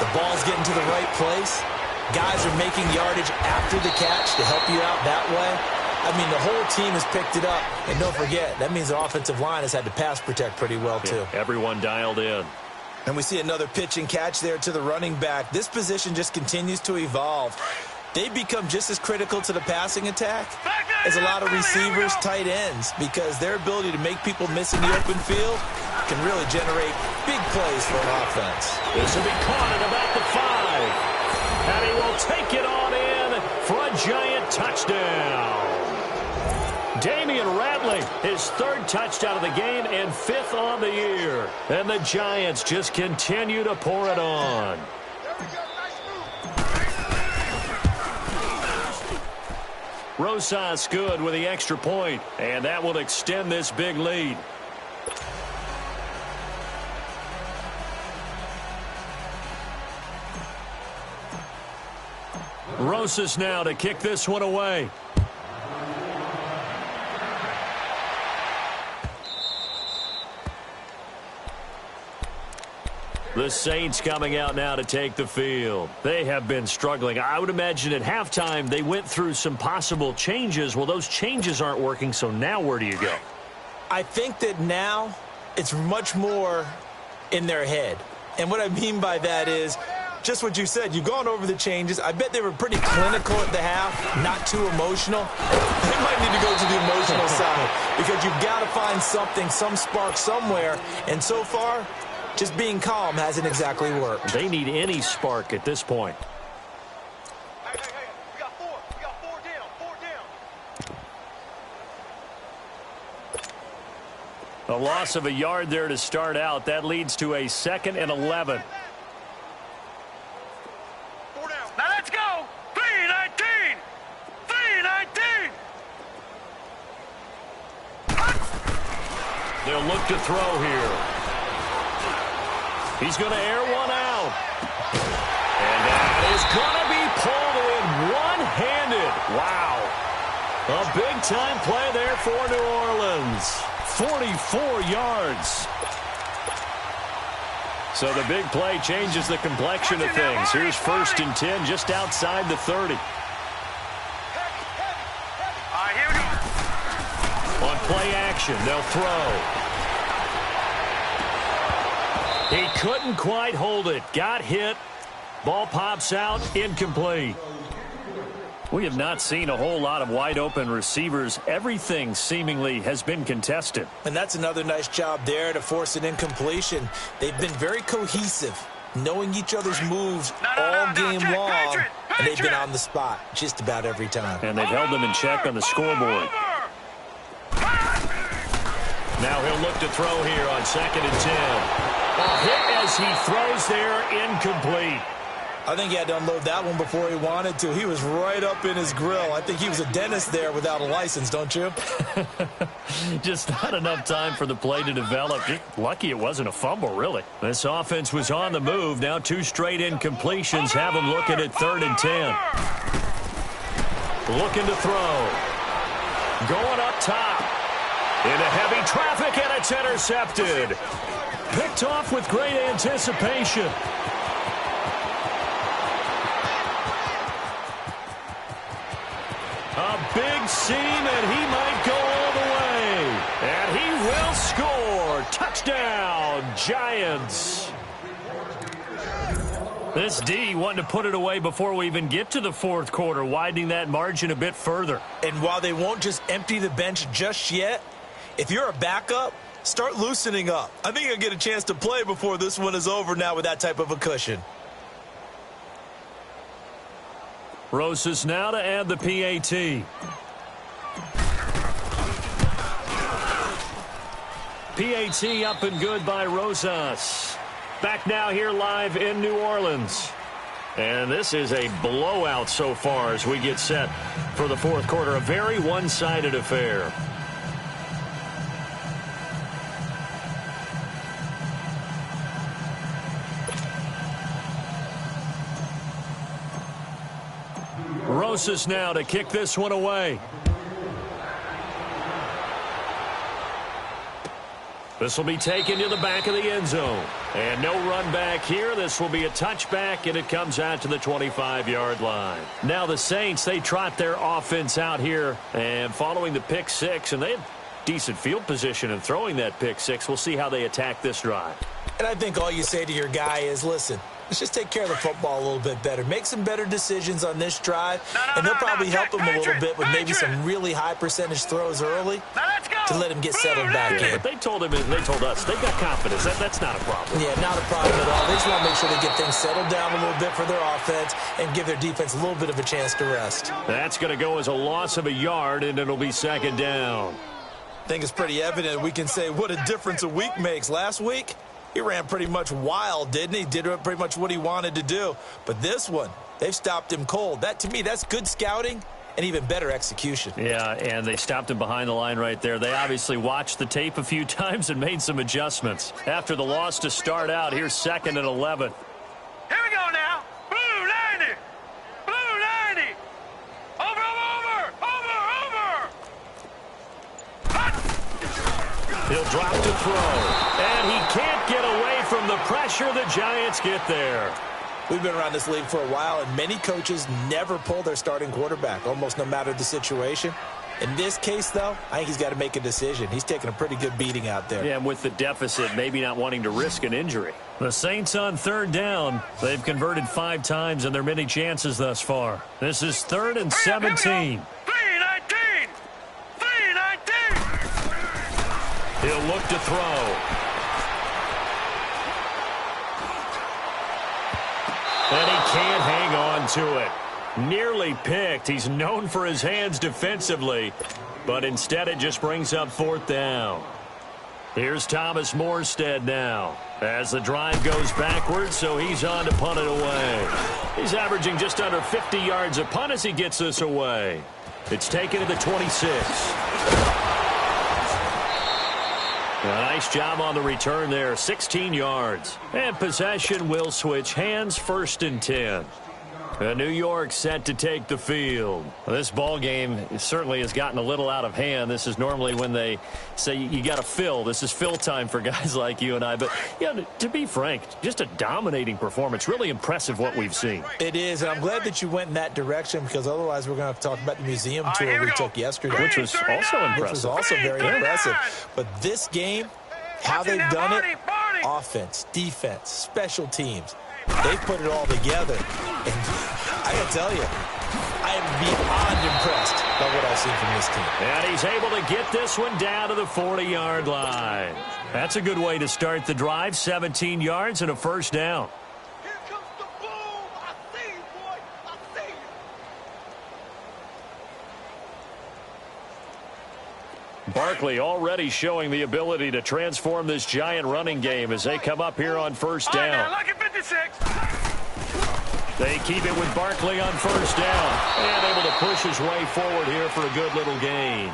The ball's getting to the right place. Guys are making yardage after the catch to help you out that way. I mean, the whole team has picked it up. And don't forget, that means the offensive line has had to pass protect pretty well, too. Yeah, everyone dialed in. And we see another pitch and catch there to the running back. This position just continues to evolve. They become just as critical to the passing attack as a lot of receivers, tight ends, because their ability to make people miss in the open field can really generate big plays for an offense. This will be caught at about the 5. And he will take it on in for a giant touchdown. Damian Ratley, his third touchdown of the game and 5th on the year. And the Giants just continue to pour it on. Rosas good with the extra point, and that will extend this big lead. Rosas now to kick this one away. The Saints coming out now to take the field. They have been struggling. I would imagine at halftime they went through some possible changes. Well, those changes aren't working, so now where do you go? I think that now it's much more in their head. And what I mean by that is just what you said. You've gone over the changes. I bet they were pretty clinical at the half, not too emotional. They might need to go to the emotional side because you've got to find something, some spark somewhere. And so far, just being calm hasn't exactly worked. They need any spark at this point. Hey, we got four. We got four down. A loss of a yard there to start out. That leads to a 2nd and 11. Four down. Now let's go. 3-19. 3-19. They'll look to throw here. He's going to air one out. And that is going to be pulled in one-handed. Wow. A big-time play there for New Orleans. 44 yards. So the big play changes the complexion of things. Here's 1st and 10 just outside the 30. All right, here we go. On play action, they'll throw. He couldn't quite hold it. Got hit. Ball pops out. Incomplete. We have not seen a whole lot of wide-open receivers. Everything seemingly has been contested. And that's another nice job there to force an incompletion. They've been very cohesive, knowing each other's moves all game long, and they've been on the spot just about every time. And they've held them in check on the scoreboard. Now he'll look to throw here on 2nd and 10. A hit as he throws there, incomplete. I think he had to unload that one before he wanted to. He was right up in his grill. I think he was a dentist there without a license, don't you? Just not enough time for the play to develop. Lucky it wasn't a fumble, really. This offense was on the move. Now 2 straight incompletions have them looking at 3rd and 10. Looking to throw. Going up top. Into heavy traffic, and it's intercepted. Picked off with great anticipation. A big seam, and he might go all the way. And he will score. Touchdown, Giants. This D wanting to put it away before we even get to the fourth quarter, widening that margin a bit further. And while they won't just empty the bench just yet, if you're a backup, start loosening up. I think you'll get a chance to play before this one is over now with that type of a cushion. Rosas now to add the PAT. PAT up and good by Rosas. Back now here live in New Orleans. And this is a blowout so far as we get set for the fourth quarter. A very one-sided affair. Rosas now to kick this one away. This will be taken to the back of the end zone. And no run back here. This will be a touchback, and it comes out to the 25-yard line. Now the Saints, they trot their offense out here, and following the pick six, and they have decent field position in throwing that pick six. We'll see how they attack this drive. And I think all you say to your guy is, listen, let's just take care of the football a little bit better. Make some better decisions on this drive, and they'll probably help him a little bit with maybe some really high percentage throws early to let him get settled back in. But they told him, and they told us, they've got confidence. That's not a problem. Yeah, not a problem at all. They just want to make sure they get things settled down a little bit for their offense and give their defense a little bit of a chance to rest. That's going to go as a loss of a yard, and it'll be second down. I think it's pretty evident we can say what a difference a week makes. Last week, he ran pretty much wild, didn't he? Did pretty much what he wanted to do. But this one, they've stopped him cold. That, to me, that's good scouting and even better execution. Yeah, and they stopped him behind the line right there. They obviously watched the tape a few times and made some adjustments. After the loss to start out, here's 2nd and 11. Here we go now. Blue 90. Blue 90. Over. He'll drop to throw. And he can't get away from the pressure. The Giants get there. We've been around this league for a while, and many coaches never pull their starting quarterback, almost no matter the situation. In this case, though, I think he's got to make a decision. He's taking a pretty good beating out there. Yeah, and with the deficit, maybe not wanting to risk an injury. The Saints on 3rd down. They've converted 5 times in their many chances thus far. This is 3rd and 17. 319. He'll look to throw. And he can't hang on to it. Nearly picked. He's known for his hands defensively, but instead it just brings up 4th down. Here's Thomas Morstead now as the drive goes backwards, so he's on to punt it away. He's averaging just under 50 yards a punt as he gets this away. It's taken to the 26. A nice job on the return there, 16 yards. And possession will switch hands, 1st and 10. New York set to take the field. This ball game certainly has gotten a little out of hand. This is normally when they say you got to fill. This is fill time for guys like you and I. But, to be frank, just a dominating performance. Really impressive what we've seen. It is, and I'm glad that you went in that direction because otherwise we're going to have to talk about the museum tour we took yesterday. Which was also impressive. Which was also very impressive. But this game, how they've done it, offense, defense, special teams, they've put it all together. And I got to tell you, I am beyond impressed by what I've seen from this team. And he's able to get this one down to the 40-yard line. That's a good way to start the drive. 17 yards and a 1st down. Here comes the boom. I see you, boy. I see you. Barkley already showing the ability to transform this Giant running game as they come up here on 1st down. Now, lucky 56. They keep it with Barkley on 1st down. And able to push his way forward here for a good little gain.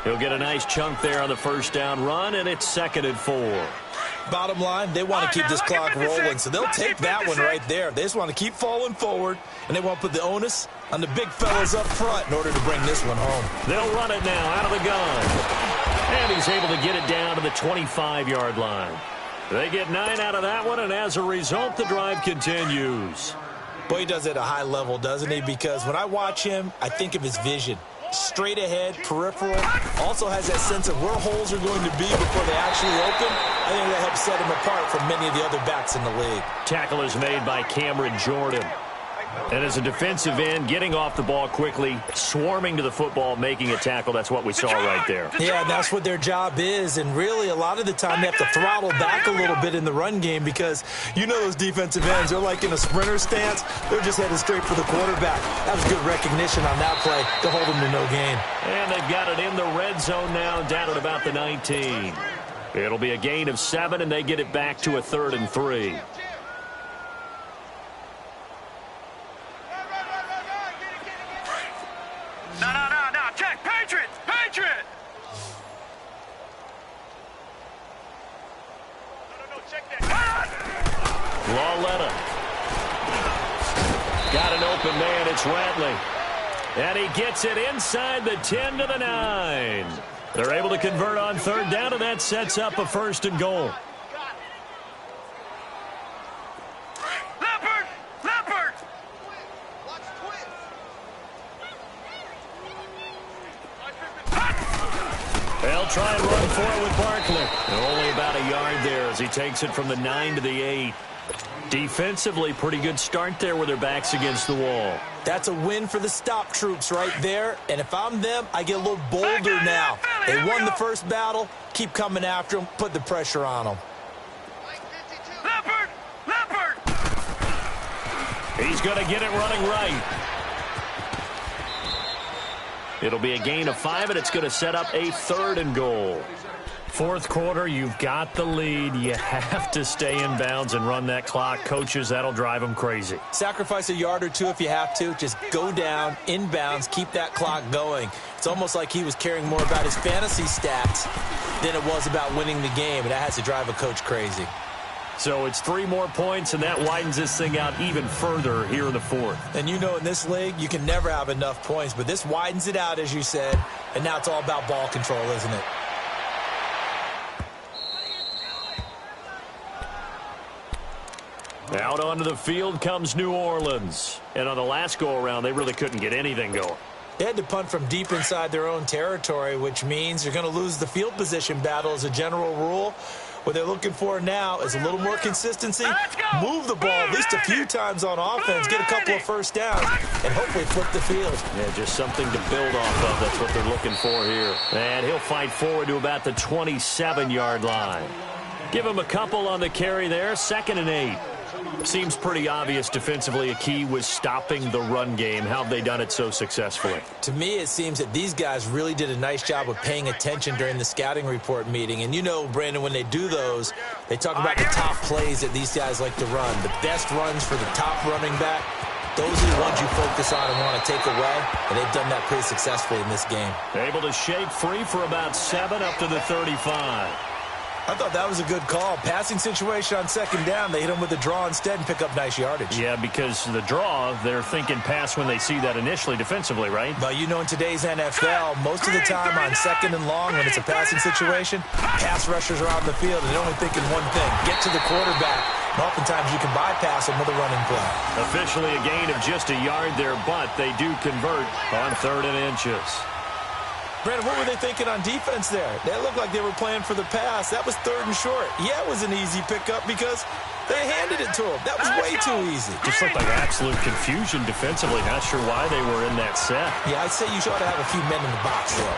He'll get a nice chunk there on the 1st down run, and it's 2nd and 4. Bottom line, they want to keep this clock rolling, so they'll take that one right there. They just want to keep falling forward, and they want to put the onus on the big fellas up front in order to bring this one home. They'll run it now out of the gun. And he's able to get it down to the 25-yard line. They get 9 out of that one, and as a result, the drive continues. Boy, he does it at a high level, doesn't he? Because when I watch him, I think of his vision. straight ahead, peripheral. Also has that sense of where holes are going to be before they actually open. I think that helps set him apart from many of the other backs in the league. Tackle is made by Cameron Jordan. And as a defensive end, getting off the ball quickly, swarming to the football, making a tackle, that's what we saw right there. Yeah, that's what their job is. And really, a lot of the time, they have to throttle back a little bit in the run game because you know those defensive ends, they're like in a sprinter stance. They're just headed straight for the quarterback. That was good recognition on that play to hold them to no gain. And they've got it in the red zone now, down at about the 19. It'll be a gain of 7, and they get it back to a 3rd and 3. No. Check. Patriot. No. Check that. Lawletta. Got an open man. It's Ratley. And he gets it inside the 10 to the 9. They're able to convert on 3rd down, and that sets up a 1st and goal. Leopard. They'll try and run for it with Barkley. And only about a yard there as he takes it from the 9 to the 8. Defensively, pretty good start there with their backs against the wall. That's a win for the stop troops right there. And if I'm them, I get a little bolder now. They won the first battle. Keep coming after them. Put the pressure on them. Leopard. He's going to get it running right. It'll be a gain of 5, and it's going to set up a 3rd and goal. 4th quarter, you've got the lead. You have to stay in bounds and run that clock. Coaches, that'll drive them crazy. Sacrifice a yard or two if you have to. Just go down, in bounds, keep that clock going. It's almost like he was caring more about his fantasy stats than it was about winning the game, and that has to drive a coach crazy. So it's 3 more points, and that widens this thing out even further here in the 4th. And you know in this league, you can never have enough points, but this widens it out, as you said, and now it's all about ball control, isn't it? Out onto the field comes New Orleans. And on the last go-around, they really couldn't get anything going. They had to punt from deep inside their own territory, which means they're going to lose the field position battle as a general rule. What they're looking for now is a little more consistency, move the ball at least a few times on offense, get a couple of first downs, and hopefully flip the field. Yeah, just something to build off of. That's what they're looking for here. And he'll fight forward to about the 27-yard line. Give him a couple on the carry there, 2nd and 8. Seems pretty obvious defensively a key was stopping the run game. How have they done it so successfully? To me, it seems that these guys really did a nice job of paying attention during the scouting report meeting. And you know, Brandon, when they do those, they talk about the top plays that these guys like to run. The best runs for the top running back, those are the ones you focus on and want to take away. And they've done that pretty successfully in this game. Able to shake free for about 7 up to the 35. I thought that was a good call. Passing situation on 2nd down. They hit him with a draw instead and pick up nice yardage. Yeah, because the draw, they're thinking pass when they see that initially defensively, right? But you know in today's NFL, most of the time on 2nd and long when it's a passing situation, pass rushers are on the field and they're only thinking one thing, get to the quarterback. And oftentimes you can bypass them with a running play. Officially a gain of just a yard there, but they do convert on 3rd and inches. Brandon, what were they thinking on defense there? They looked like they were playing for the pass. That was 3rd and short. Yeah, it was an easy pickup because they handed it to him. That was way too easy. Just looked like absolute confusion defensively. Not sure why they were in that set. Yeah, I'd say you ought to have a few men in the box there.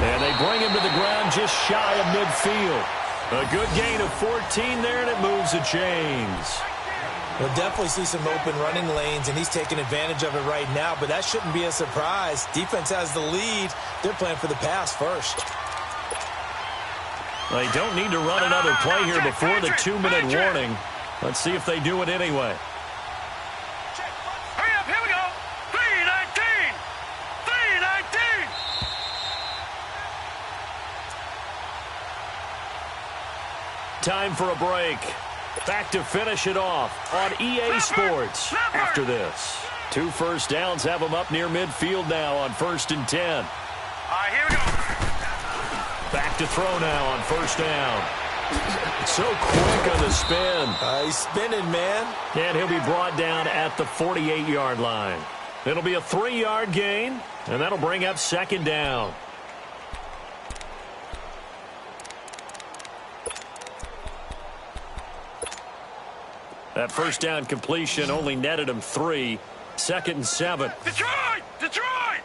And they bring him to the ground just shy of midfield. A good gain of 14 there, and it moves the chains. We'll definitely see some open running lanes, and he's taking advantage of it right now, but that shouldn't be a surprise. Defense has the lead. They're playing for the pass first. They don't need to run another play here before the 2-minute warning. Let's see if they do it anyway. Hurry up, here we go. 3:19. 3:19. Time for a break. Back to finish it off on EA Sports after this. 2 first downs have them up near midfield now on 1st and 10. All right, here we go. Back to throw now on 1st down. So quick on the spin. He's spinning, man. And he'll be brought down at the 48-yard line. It'll be a 3-yard gain, and that'll bring up second down. That first down completion only netted him 3. 2nd and 7. Detroit! Detroit!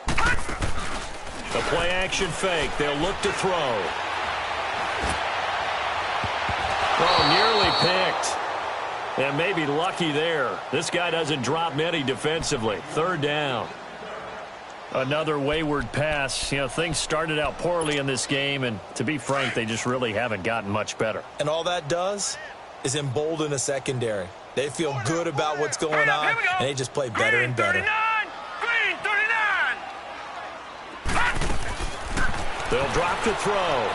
The play-action fake. They'll look to throw. Oh, nearly picked. And maybe lucky there. This guy doesn't drop many defensively. 3rd down. Another wayward pass. You know, things started out poorly in this game, and to be frank, they just really haven't gotten much better. And all that does is embolden a secondary. They feel good about what's going on, and they just play better and better. Green 39! They'll drop to throw.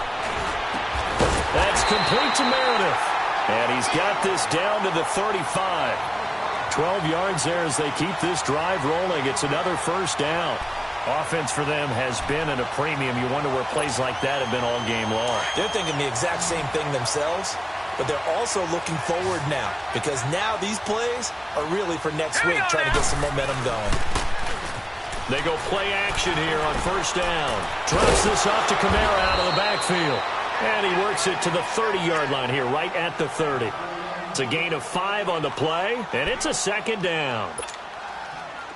That's complete to Meredith. And he's got this down to the 35. 12 yards there as they keep this drive rolling. It's another first down. Offense for them has been at a premium. You wonder where plays like that have been all game long. They're thinking the exact same thing themselves, but they're also looking forward now because now these plays are really for next week, trying to get some momentum going. They go play action here on first down. Drops this off to Kamara out of the backfield. And he works it to the 30-yard line here, right at the 30. It's a gain of 5 on the play, and it's a second down.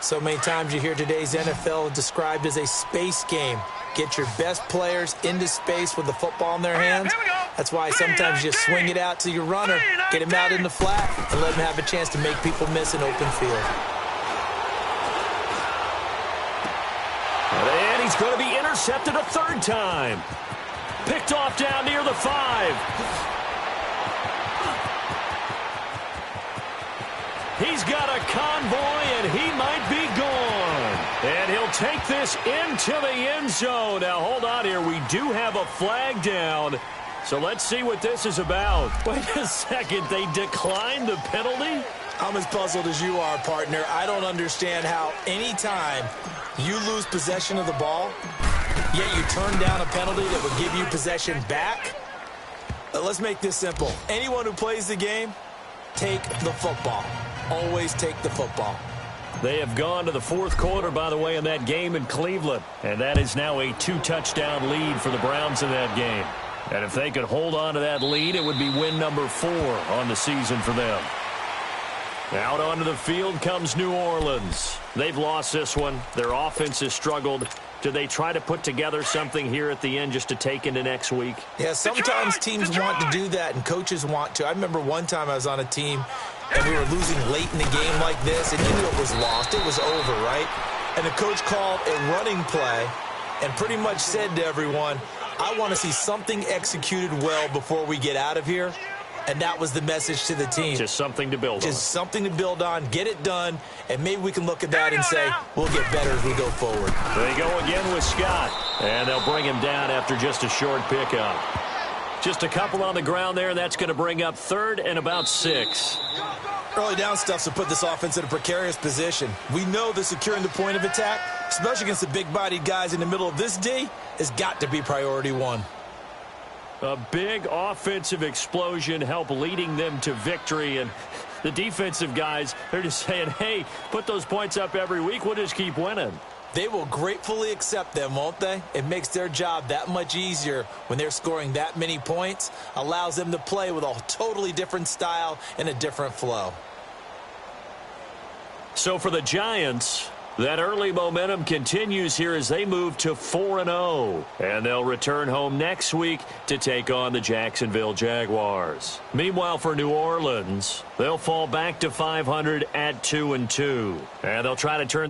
So many times you hear today's NFL described as a space game. Get your best players into space with the football in their hands. That's why sometimes you swing it out to your runner, get him out in the flat, and let him have a chance to make people miss an open field. And he's going to be intercepted a 3rd time. Picked off down near the 5. He's got a convoy, and he might be gone. And he'll take this into the end zone. Now, hold on here. We do have a flag down. So let's see what this is about. Wait a second. They declined the penalty? I'm as puzzled as you are, partner. I don't understand how any time you lose possession of the ball, yet you turn down a penalty that would give you possession back. Let's make this simple. Anyone who plays the game, take the football. Always take the football. They have gone to the 4th quarter, by the way, in that game in Cleveland. And that is now a 2-touchdown lead for the Browns in that game. And if they could hold on to that lead, it would be win number 4 on the season for them. Out onto the field comes New Orleans. They've lost this one. Their offense has struggled. Do they try to put together something here at the end just to take into next week? Yeah, sometimes teams want to do that and coaches want to. I remember one time I was on a team and we were losing late in the game like this, and you knew it was lost. It was over, right? And the coach called a running play and pretty much said to everyone, I want to see something executed well before we get out of here. And that was the message to the team. Just something to build on. Just something to build on, get it done, and maybe we can look at that and say, we'll get better as we go forward. They go again with Scott, and they'll bring him down after just a short pickup. Just a couple on the ground there, and that's going to bring up 3rd and about 6. Early down stuff to put this offense in a precarious position. We know that securing the point of attack, especially against the big-bodied guys in the middle of this D, has got to be priority 1. A big offensive explosion help leading them to victory, and the defensive guys, they're just saying, hey, put those points up every week, we'll just keep winning. They will gratefully accept them, won't they? It makes their job that much easier when they're scoring that many points, allows them to play with a totally different style and a different flow. So for the Giants, that early momentum continues here as they move to 4-0. And they'll return home next week to take on the Jacksonville Jaguars. Meanwhile, for New Orleans, they'll fall back to 500 at 2-2. And they'll try to turn